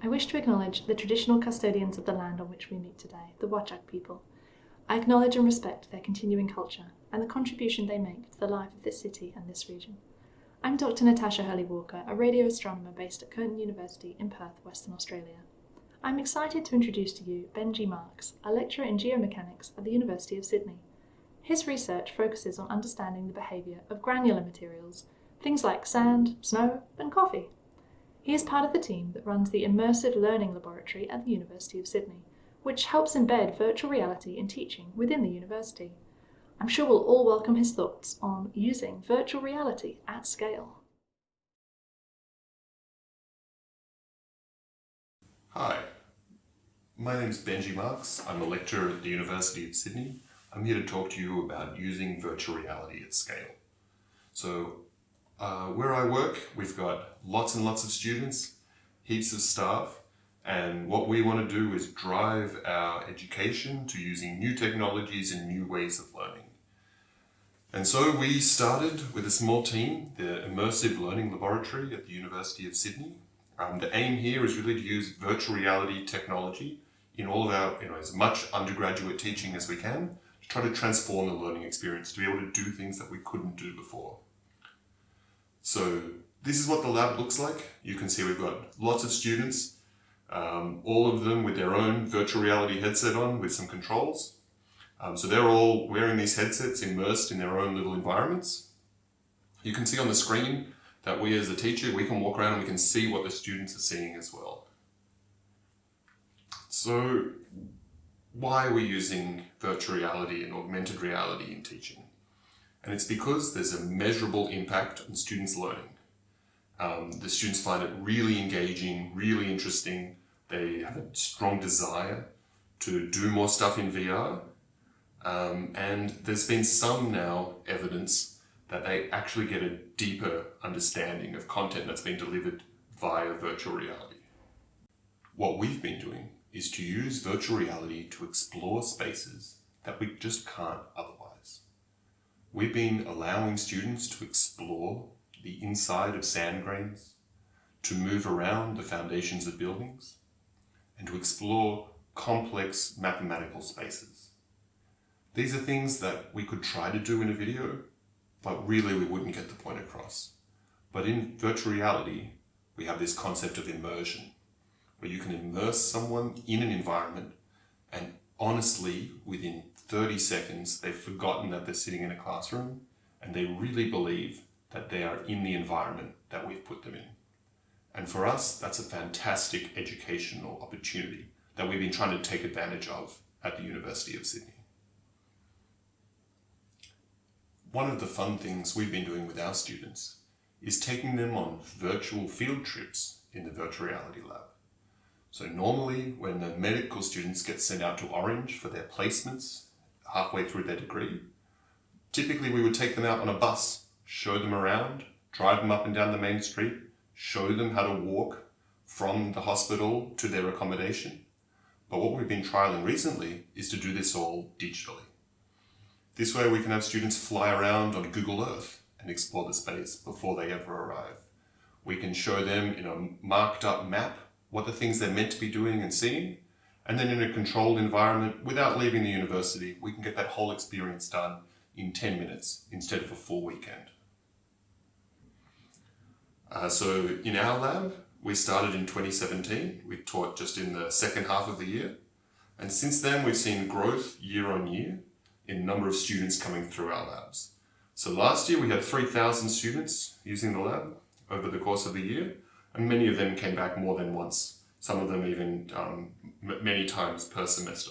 I wish to acknowledge the traditional custodians of the land on which we meet today, the Whadjuk people. I acknowledge and respect their continuing culture and the contribution they make to the life of this city and this region. I'm Dr. Natasha Hurley-Walker, a radio astronomer based at Curtin University in Perth, Western Australia. I'm excited to introduce to you Benjy Marks, a lecturer in geomechanics at the University of Sydney. His research focuses on understanding the behaviour of granular materials, things like sand, snow, and coffee. He is part of the team that runs the Immersive Learning Laboratory at the University of Sydney, which helps embed virtual reality in teaching within the university. I'm sure we'll all welcome his thoughts on using virtual reality at scale. Hi, my name is Benjy Marks. I'm a lecturer at the University of Sydney. I'm here to talk to you about using virtual reality at scale. So, where I work, we've got lots and lots of students, heaps of staff, and what we want to do is drive our education to using new technologies and new ways of learning. And so we started with a small team, the Immersive Learning Laboratory at the University of Sydney. The aim here is really to use virtual reality technology in all of our, as much undergraduate teaching as we can, to try to transform the learning experience, to be able to do things that we couldn't do before. So this is what the lab looks like. You can see we've got lots of students, all of them with their own virtual reality headset on with some controls. So they're all wearing these headsets immersed in their own little environments. You can see on the screen that we as a teacher, we can walk around and we can see what the students are seeing as well. So why are we using virtual reality and augmented reality in teaching? And it's because there's a measurable impact on students' learning. The students find it really engaging, really interesting. They have a strong desire to do more stuff in VR. And there's been some now evidence that they actually get a deeper understanding of content that's been delivered via virtual reality. What we've been doing is to use virtual reality to explore spaces that we just can't otherwise. We've been allowing students to explore the inside of sand grains, to move around the foundations of buildings, and to explore complex mathematical spaces. These are things that we could try to do in a video, but really we wouldn't get the point across. But in virtual reality, we have this concept of immersion, where you can immerse someone in an environment and honestly, within 30 seconds, they've forgotten that they're sitting in a classroom and they really believe that they are in the environment that we've put them in. And for us, that's a fantastic educational opportunity that we've been trying to take advantage of at the University of Sydney. One of the fun things we've been doing with our students is taking them on virtual field trips in the virtual reality lab. So normally when the medical students get sent out to Orange for their placements halfway through their degree, typically we would take them out on a bus, show them around, drive them up and down the main street, show them how to walk from the hospital to their accommodation. But what we've been trialing recently is to do this all digitally. This way we can have students fly around on Google Earth and explore the space before they ever arrive. We can show them in a marked up map what the things they're meant to be doing and seeing, and then in a controlled environment, without leaving the university, we can get that whole experience done in 10 minutes instead of a full weekend. So in our lab, we started in 2017. We taught just in the second half of the year. And since then, we've seen growth year on year in number of students coming through our labs. So last year, we had 3,000 students using the lab over the course of the year. And many of them came back more than once, some of them even many times per semester.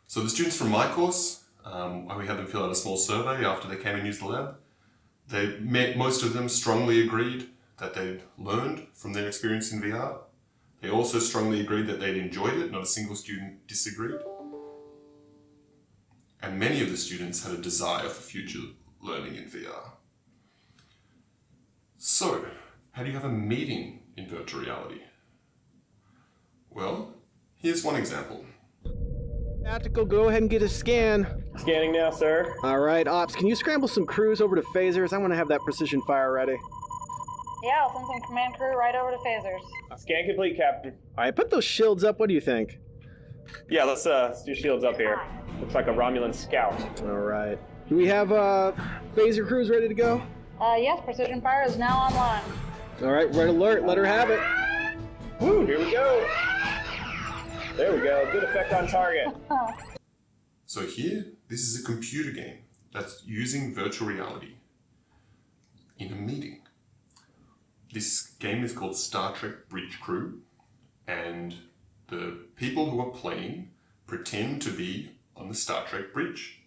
So the students from my course, we had them fill out a small survey after they came and used the lab. Most of them strongly agreed that they'd learned from their experience in VR. They also strongly agreed that they'd enjoyed it, not a single student disagreed. And many of the students had a desire for future learning in VR. So, how do you have a meeting in virtual reality? Well, here's one example. Tactical, go ahead and get a scan. Scanning now, sir. All right, Ops, can you scramble some crews over to phasers? I want to have that precision fire ready. Yeah, I'll send some command crew right over to phasers. Scan complete, Captain. All right, put those shields up. What do you think? Yeah, let's do shields up here. Looks like a Romulan scout. All right. Do we have phaser crews ready to go? Yes, precision fire is now online. All right, red alert. Let her have it. Woo, here we go. There we go. Good effect on target. So here, this is a computer game that's using virtual reality in a meeting. This game is called Star Trek Bridge Crew, and the people who are playing pretend to be on the Star Trek bridge.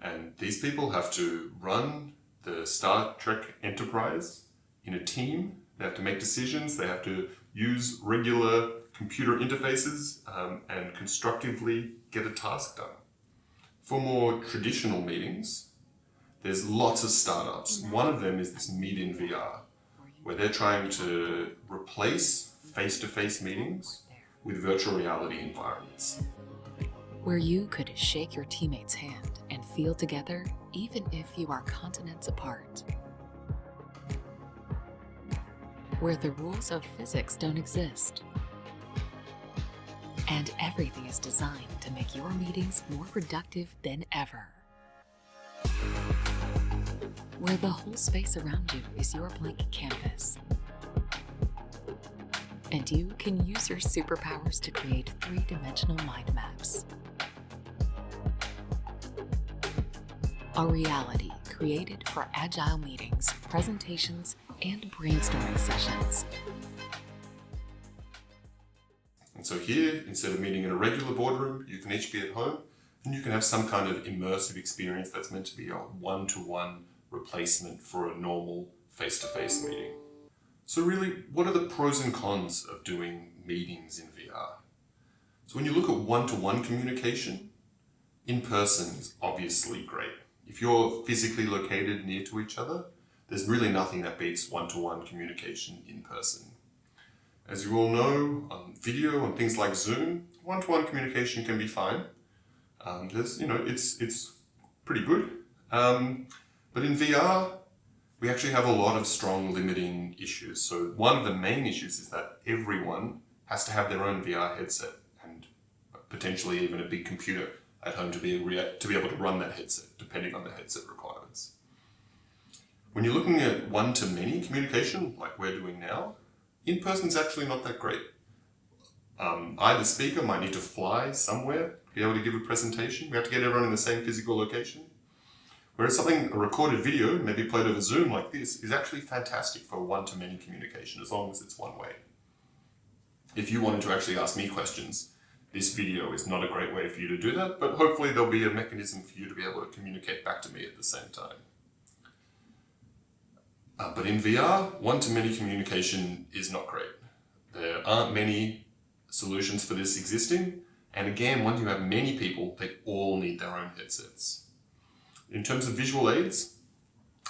And these people have to run the Star Trek Enterprise in a team. They have to make decisions. They have to use regular computer interfaces and constructively get a task done. For more traditional meetings, there's lots of startups. One of them is this Meet in VR, where they're trying to replace face-to-face meetings with virtual reality environments. Where you could shake your teammate's hand and feel together even if you are continents apart. Where the rules of physics don't exist. And everything is designed to make your meetings more productive than ever. Where the whole space around you is your blank canvas. And you can use your superpowers to create three-dimensional mind maps. A reality created for agile meetings, presentations, and brainstorming sessions. And so here, instead of meeting in a regular boardroom, you can each be at home and you can have some kind of immersive experience that's meant to be a one-to-one replacement for a normal face-to-face meeting. So really, what are the pros and cons of doing meetings in VR? So when you look at one-to-one communication, in person is obviously great. If you're physically located near to each other, there's really nothing that beats one-to-one communication in person. As you all know, on video, on things like Zoom, one-to-one communication can be fine. It's pretty good. But in VR, we actually have a lot of strong limiting issues. So one of the main issues is that everyone has to have their own VR headset and potentially even a big computer at home to be able to run that headset, depending on the headset requirements. When you're looking at one-to-many communication, like we're doing now, in person is actually not that great. Either speaker might need to fly somewhere to be able to give a presentation. We have to get everyone in the same physical location. Whereas a recorded video, maybe played over Zoom like this, is actually fantastic for one-to-many communication, as long as it's one way. If you wanted to actually ask me questions, this video is not a great way for you to do that, but hopefully there'll be a mechanism for you to be able to communicate back to me at the same time. But in VR, one-to-many communication is not great. There aren't many solutions for this existing, and again, when you have many people, they all need their own headsets. In terms of visual aids,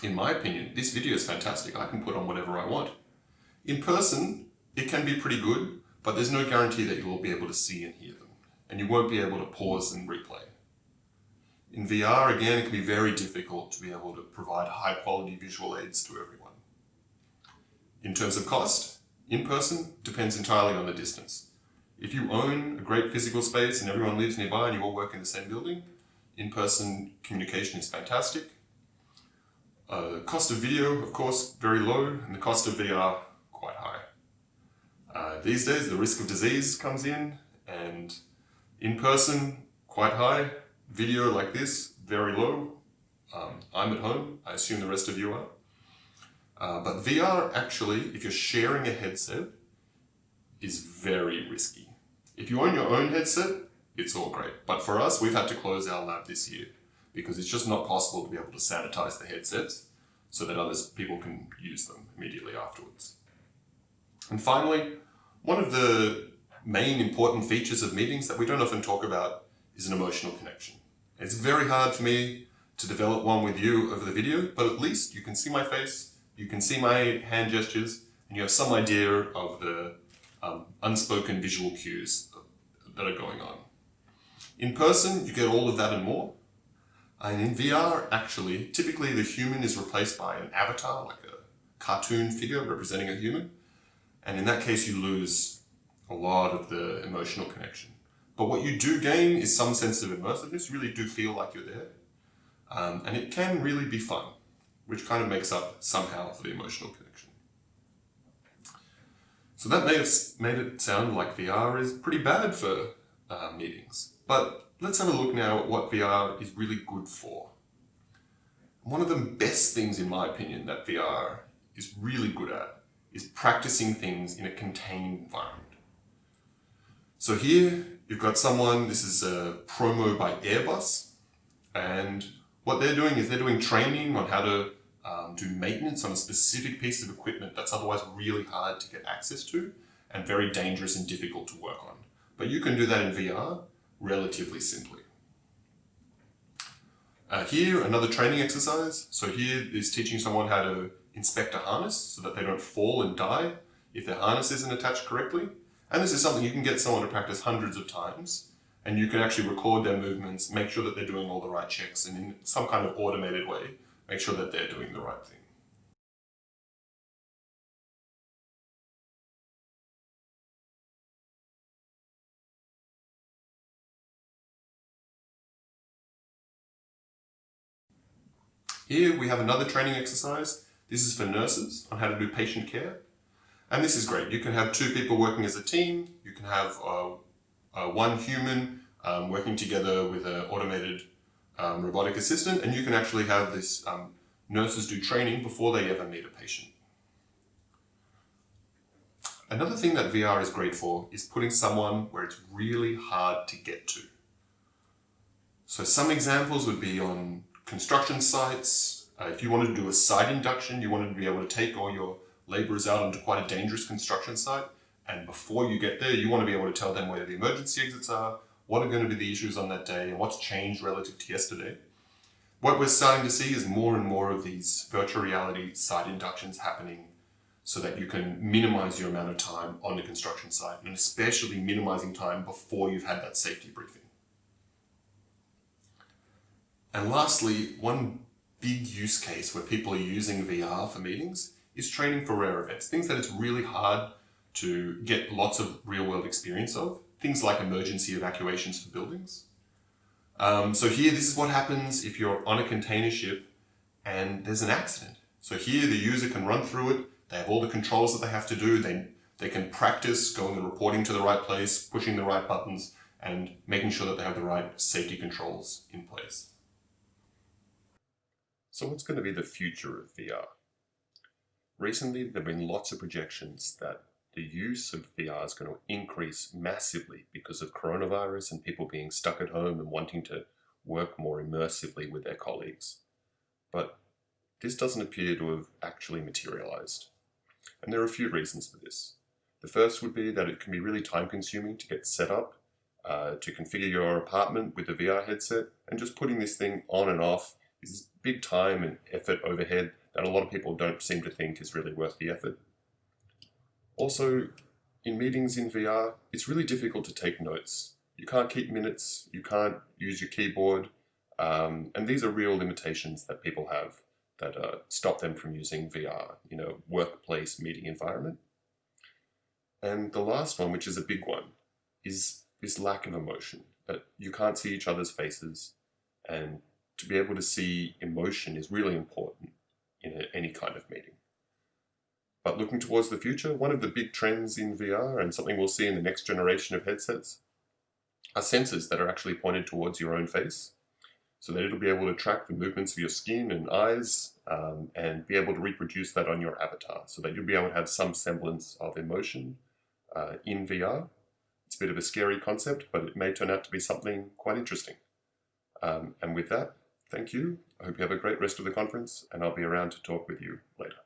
in my opinion, this video is fantastic. I can put on whatever I want. In person, it can be pretty good, but there's no guarantee that you will be able to see and hear them, and you won't be able to pause and replay. In VR, again, it can be very difficult to be able to provide high-quality visual aids to everyone. In terms of cost, in person depends entirely on the distance. If you own a great physical space and everyone lives nearby and you all work in the same building, in-person communication is fantastic. The cost of video, of course, very low, and the cost of VR, quite high. These days, the risk of disease comes in person, quite high. Video like this, very low. I'm at home. I assume the rest of you are. But VR, actually, if you're sharing a headset, is very risky. If you own your own headset, it's all great. But for us, we've had to close our lab this year because it's just not possible to be able to sanitize the headsets so that other people can use them immediately afterwards. And finally, one of the main important features of meetings that we don't often talk about is an emotional connection. It's very hard for me to develop one with you over the video, but at least you can see my face, you can see my hand gestures, and you have some idea of the unspoken visual cues that are going on. In person, you get all of that and more. And in VR, actually, typically the human is replaced by an avatar, like cartoon figure representing a human. And in that case, you lose a lot of the emotional connection. But what you do gain is some sense of immersiveness. You really do feel like you're there. And it can really be fun, which kind of makes up somehow for the emotional connection. So that made it sound like VR is pretty bad for meetings. But let's have a look now at what VR is really good for. One of the best things, in my opinion, that VR is really good at is practicing things in a contained environment. So here you've got someone, this is a promo by Airbus, and what they're doing is they're doing training on how to do maintenance on a specific piece of equipment that's otherwise really hard to get access to and very dangerous and difficult to work on. But you can do that in VR relatively simply. Here, another training exercise. So here is teaching someone how to inspect a harness so that they don't fall and die if their harness isn't attached correctly. And this is something you can get someone to practice hundreds of times, and you can actually record their movements, make sure that they're doing all the right checks, and in some kind of automated way, make sure that they're doing the right thing. Here we have another training exercise. This is for nurses on how to do patient care. And this is great. You can have two people working as a team. You can have one human working together with an automated robotic assistant, and you can actually have this nurses do training before they ever meet a patient. Another thing that VR is great for is putting someone where it's really hard to get to. So some examples would be on construction sites. If you wanted to do a site induction, you wanted to be able to take all your laborers out onto quite a dangerous construction site, and before you get there, you want to be able to tell them where the emergency exits are, what are going to be the issues on that day, and what's changed relative to yesterday. What we're starting to see is more and more of these virtual reality site inductions happening so that you can minimize your amount of time on the construction site, and especially minimizing time before you've had that safety briefing. And lastly, one big use case where people are using VR for meetings is training for rare events, things that it's really hard to get lots of real-world experience of, things like emergency evacuations for buildings. So here, this is what happens if you're on a container ship and there's an accident. So here, the user can run through it, they have all the controls that they have to do, they can practice going and reporting to the right place, pushing the right buttons, and making sure that they have the right safety controls in place. So what's going to be the future of VR? Recently, there have been lots of projections that the use of VR is going to increase massively because of coronavirus and people being stuck at home and wanting to work more immersively with their colleagues. But this doesn't appear to have actually materialized. And there are a few reasons for this. The first would be that it can be really time-consuming to get set up, to configure your apartment with a VR headset, and just putting this thing on and off is big time and effort overhead that a lot of people don't seem to think is really worth the effort. Also, in meetings in VR, it's really difficult to take notes. You can't keep minutes, you can't use your keyboard, and these are real limitations that people have that stop them from using VR in a workplace meeting environment. And the last one, which is a big one, is this lack of emotion, that you can't see each other's faces, and to be able to see emotion is really important in any kind of meeting. But looking towards the future, one of the big trends in VR, and something we'll see in the next generation of headsets, are sensors that are actually pointed towards your own face, so that it'll be able to track the movements of your skin and eyes, and be able to reproduce that on your avatar, so that you'll be able to have some semblance of emotion in VR. It's a bit of a scary concept, but it may turn out to be something quite interesting. And with that, thank you. I hope you have a great rest of the conference, and I'll be around to talk with you later.